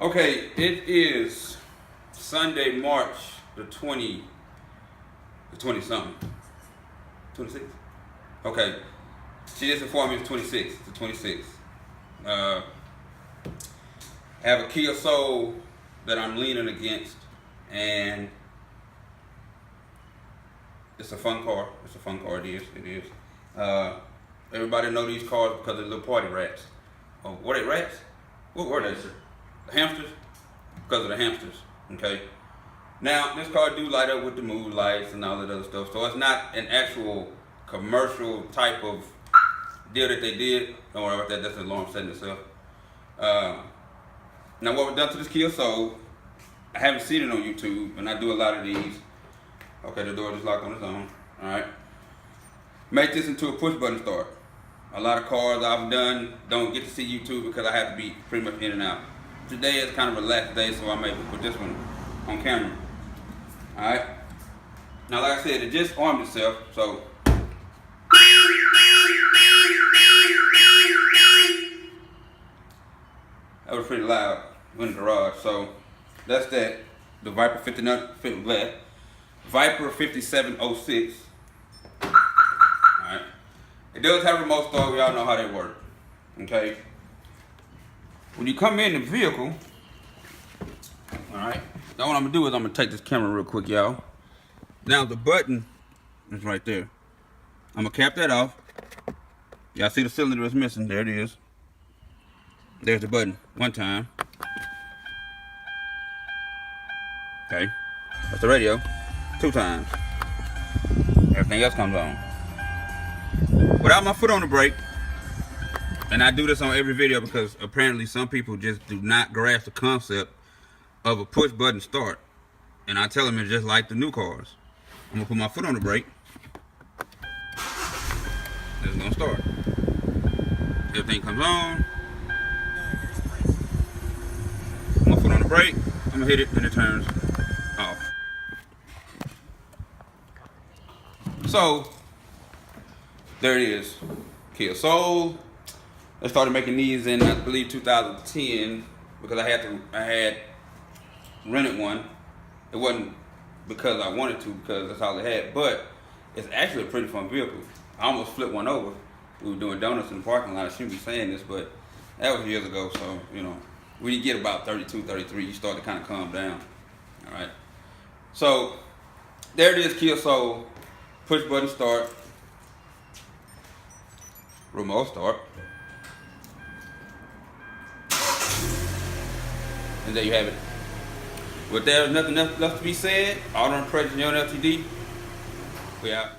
Okay, it is Sunday, March the 20 something. 26? Okay. She just informed me it's 26. The 26th. I have a Kia Soul that I'm leaning against, and it's a fun car. It's a fun car. It is. Everybody know these cars because they're little party rats. Oh, were they rats? What were they, sir? The hamsters? Because of the hamsters. Okay. Now, this car do light up with the mood lights and all that other stuff, so it's not an actual commercial type of deal that they did. Don't worry about that. That's the alarm setting itself. Now, what we've done to this Kia Soul, I haven't seen it on YouTube, and I do a lot of these. Okay, the door just locked on its own. All right. Make this into a push button start. A lot of cars I've done don't get to see YouTube because I have to be pretty much in and out. Today is kind of a relaxed day, so I'm able to put this one on camera. All right. Now, like I said, it just armed itself, so. That was pretty loud in the garage. So that's that. The Viper 5706. Alright. It does have a remote start. We all know how they work. Okay. When you come in the vehicle, alright. Now what I'm gonna do is I'm gonna take this camera real quick, y'all. Now the button is right there. I'm gonna cap that off. Y'all see the cylinder is missing. There it is. There's the button. One time. Okay. That's the radio. 2 times. Everything else comes on. Without my foot on the brake, and I do this on every video because apparently some people just do not grasp the concept of a push button start. And I tell them it's just like the new cars. I'm gonna put my foot on the brake. It's gonna start. Everything comes on. I'm gonna put on the brake. I'm gonna hit it and it turns off. So there it is. Kia Soul. I started making these in, I believe, 2010 because I had rented one. It wasn't because I wanted to, because that's all it had, but it's actually a pretty fun vehicle. I almost flipped one over. We were doing donuts in the parking lot. I shouldn't be saying this, but that was years ago, so, you know, when you get about 32, 33, you start to kind of calm down. All right. So there it is, Kia Soul. Push button start. Remote start. And there you have it. But there's nothing left to be said. Auto Impression on LTD. We out.